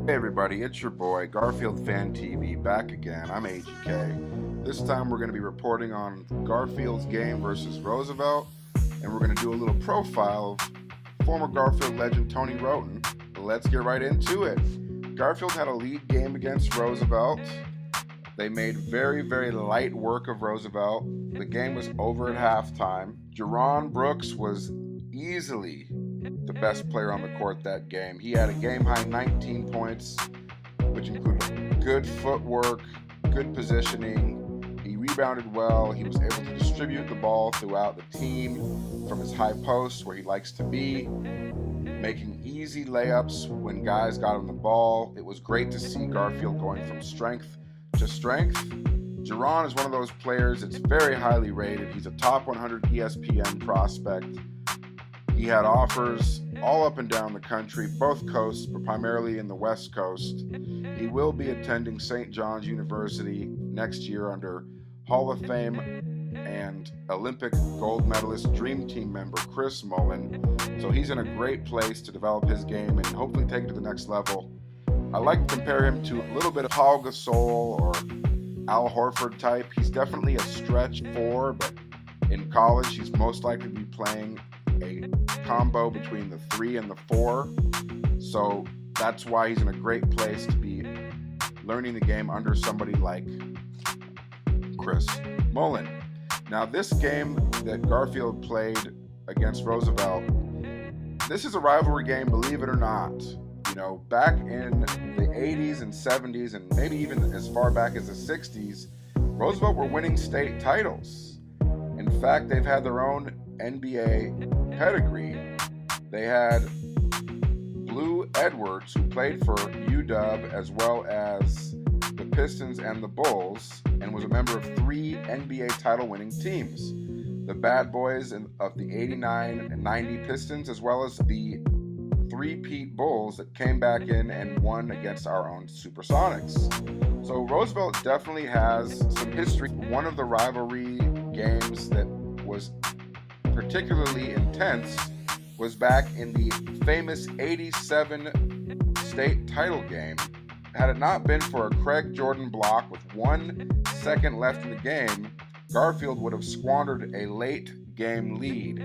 Hey everybody, it's your boy Garfield Fan TV back again. I'm AGK. This time we're going to be reporting on Garfield's game versus Roosevelt, and we're going to do a little profile of former Garfield legend Tony Wroten. Let's get right into it. Garfield had a lead game against Roosevelt. They made very light work of Roosevelt. The game was over at halftime. Jerron Brooks was easily the best player on the court that game. He had a game-high 19 points, which included good footwork, good positioning. He rebounded well. He was able to distribute the ball throughout the team from his high post where he likes to be, making easy layups when guys got him the ball. It was great to see Garfield going from strength to strength. Jerron is one of those players that's very highly rated. He's a top 100 ESPN prospect. He had offers all up and down the country, both coasts, but primarily in the West Coast. He will be attending St. John's University next year under Hall of Fame and Olympic gold medalist Dream Team member Chris Mullin. So he's in a great place to develop his game and hopefully take it to the next level. I like to compare him to a little bit of Paul Gasol or Al Horford type. He's definitely a stretch four, but in college he's most likely to be playing a combo between the 3 and the 4, so that's why he's in a great place to be learning the game under somebody like Chris Mullin. Now this game that Garfield played against Roosevelt, this is a rivalry game, believe it or not. You know, back in the 80s and 70s and maybe even as far back as the 60s, Roosevelt were winning state titles. In fact, they've had their own NBA pedigree. They had Blue Edwards, who played for UW as well as the Pistons and the Bulls, and was a member of 3 NBA title-winning teams. The Bad Boys of the 89 and 90 Pistons, as well as the 3-peat Bulls that came back in and won against our own Supersonics. So Roosevelt definitely has some history. One of the rivalry games that was particularly intense was back in the famous 87 state title game. Had it not been for a Craig Jordan block with 1 second left in the game, Garfield would have squandered a late game lead.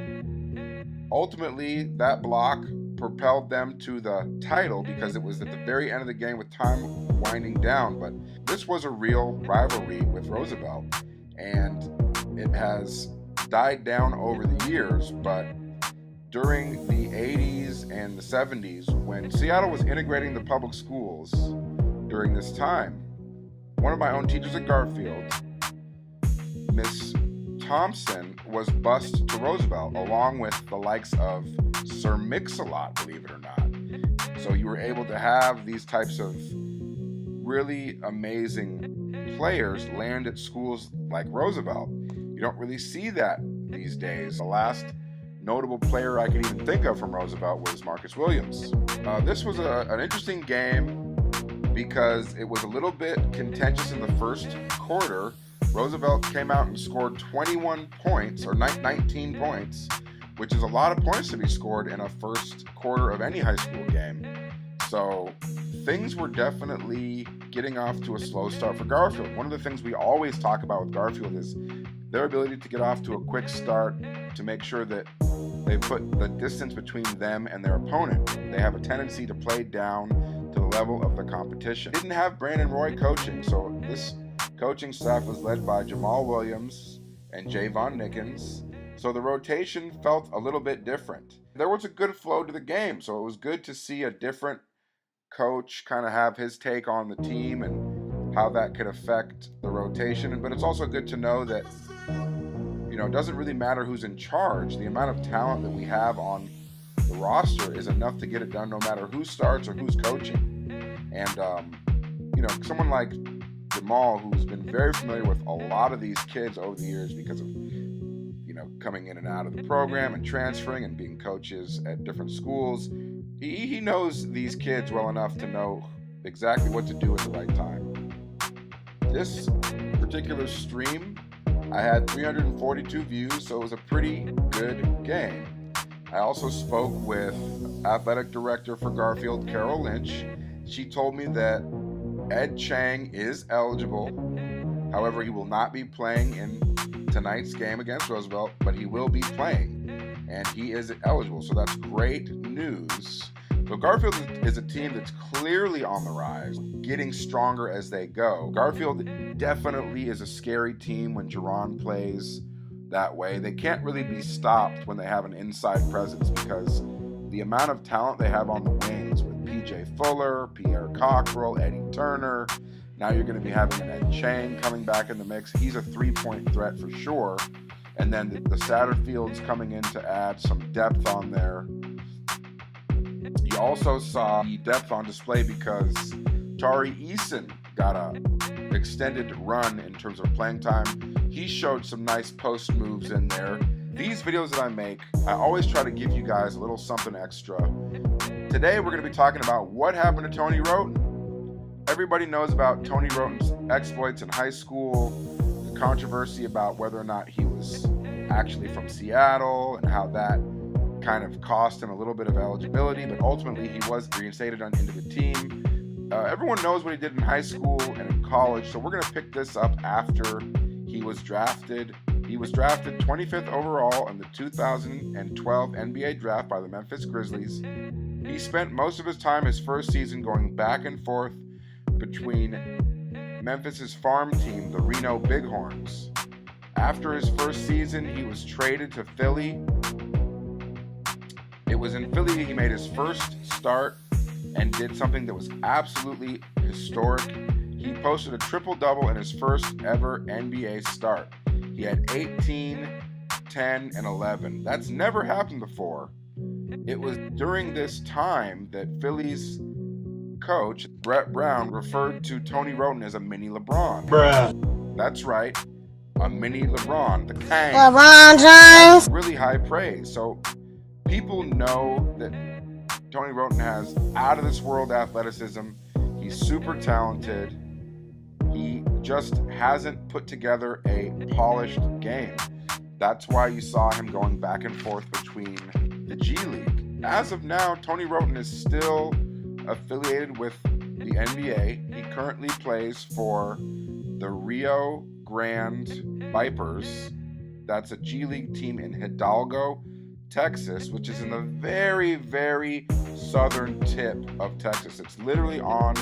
Ultimately, that block propelled them to the title because it was at the very end of the game with time winding down. But this was a real rivalry with Roosevelt, and it has died down over the years. But during the 80s and the 70s, when Seattle was integrating the public schools during this time, one of my own teachers at Garfield, Miss Thompson, was bused to Roosevelt along with the likes of Sir Mix-a-Lot, believe it or not. So you were able to have these types of really amazing players land at schools like Roosevelt. You don't really see that these days. The last notable player I can even think of from Roosevelt was Marcus Williams. This was an interesting game because it was a little bit contentious in the first quarter. Roosevelt came out and scored 21 points, or 19 points, which is a lot of points to be scored in a first quarter of any high school game. So things were definitely getting off to a slow start for Garfield. One of the things we always talk about with Garfield is their ability to get off to a quick start, to make sure that they put the distance between them and their opponent. They have a tendency to play down to the level of the competition. Didn't have Brandon Roy coaching, so this coaching staff was led by Jamal Williams and Javon Nickens. So the rotation felt a little bit different. There was a good flow to the game, so it was good to see a different coach kind of have his take on the team and how that could affect the rotation. But it's also good to know that, you know, it doesn't really matter who's in charge. The amount of talent that we have on the roster is enough to get it done no matter who starts or who's coaching. And, you know, someone like Jamal, who's been very familiar with a lot of these kids over the years because of, you know, coming in and out of the program and transferring and being coaches at different schools, he knows these kids well enough to know exactly what to do at the right time. This particular stream, I had 342 views, so it was a pretty good game. I also spoke with athletic director for Garfield, Carol Lynch. She told me that Ed Chang is eligible. However, he will not be playing in tonight's game against Roosevelt, but he will be playing, and he is eligible. So that's great news. So Garfield is a team that's clearly on the rise, getting stronger as they go. Garfield definitely is a scary team when Jerron plays that way. They can't really be stopped when they have an inside presence because the amount of talent they have on the wings with PJ Fuller, Pierre Cockrell, Eddie Turner. Now you're going to be having an Ed Chang coming back in the mix. He's a three-point threat for sure. And then the Satterfields coming in to add some depth on there. You also saw the depth on display because Tari Eason got an extended run in terms of playing time. He showed some nice post moves in there. These videos that I make, I always try to give you guys a little something extra. Today we're going to be talking about what happened to Tony Wroten. Everybody knows about Tony Wroten's exploits in high school, the controversy about whether or not he was actually from Seattle and how that kind of cost him a little bit of eligibility, but ultimately he was reinstated into the team. Everyone knows what he did in high school and in college, so we're going to pick this up after he was drafted. He was drafted 25th overall in the 2012 NBA draft by the Memphis Grizzlies. He spent most of his time his first season going back and forth between Memphis's farm team, the Reno Bighorns. After his first season, he was traded to Philly. It was in Philly he made his first start and did something that was absolutely historic. He posted a triple-double in his first ever NBA start. He had 18, 10, and 11. That's never happened before. It was during this time that Philly's coach, Brett Brown, referred to Tony Wroten as a mini LeBron. Bruh. That's right, a mini LeBron. The Kang. LeBron James. Really high praise. So people know that Tony Wroten has out-of-this-world athleticism. He's super talented. He just hasn't put together a polished game. That's why you saw him going back and forth between the G League. As of now, Tony Wroten is still affiliated with the NBA. He currently plays for the Rio Grande Vipers. That's a G League team in Hidalgo, Texas, which is in the very, very southern tip of Texas. It's literally on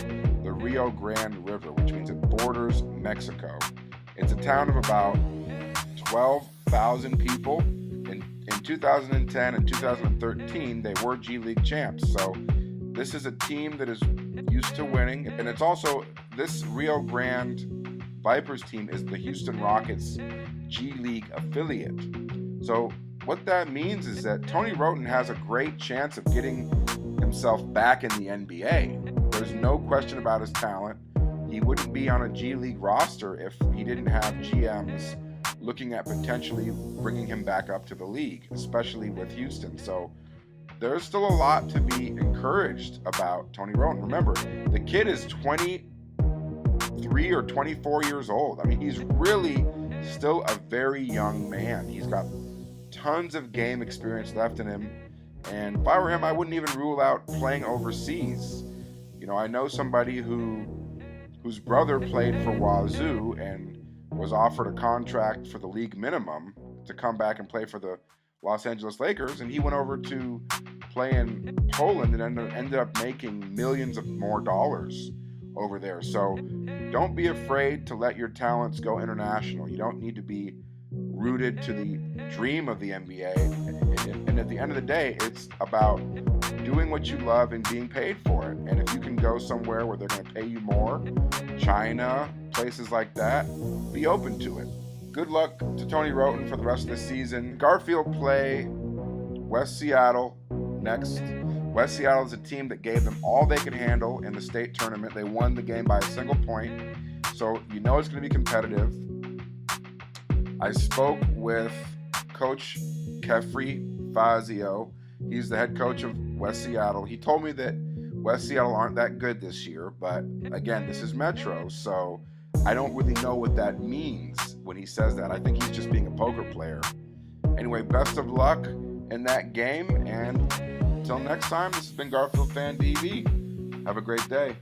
the Rio Grande River, which means it borders Mexico. It's a town of about 12,000 people. In 2010 and 2013, they were G League champs. So this is a team that is used to winning. And it's also, this Rio Grande Vipers team is the Houston Rockets G League affiliate. So what that means is that Tony Wroten has a great chance of getting himself back in the NBA. There's no question about his talent. He wouldn't be on a G League roster if he didn't have GMs looking at potentially bringing him back up to the league, especially with Houston. So there's still a lot to be encouraged about Tony Wroten. Remember, the kid is 23 or 24 years old. I mean, he's really still a very young man. He's got tons of game experience left in him. And if I were him, I wouldn't even rule out playing overseas. You know, I know somebody whose brother played for Wazoo and was offered a contract for the league minimum to come back and play for the Los Angeles Lakers, and he went over to play in Poland and ended up making millions of more dollars over there. So don't be afraid to let your talents go international. You don't need to be rooted to the dream of the NBA. And at the end of the day, it's about doing what you love and being paid for it. And if you can go somewhere where they're going to pay you more, China, places like that, be open to it. Good luck to Tony Wroten for the rest of the season. Garfield play West Seattle next. West Seattle is a team that gave them all they could handle in the state tournament. They won the game by a single point. So you know it's going to be competitive. I spoke with Coach Kefri Fazio. He's the head coach of West Seattle. He told me that West Seattle aren't that good this year, but again, this is Metro, so I don't really know what that means when he says that. I think he's just being a poker player. Anyway, best of luck in that game, and until next time, this has been Garfield Fan TV. Have a great day.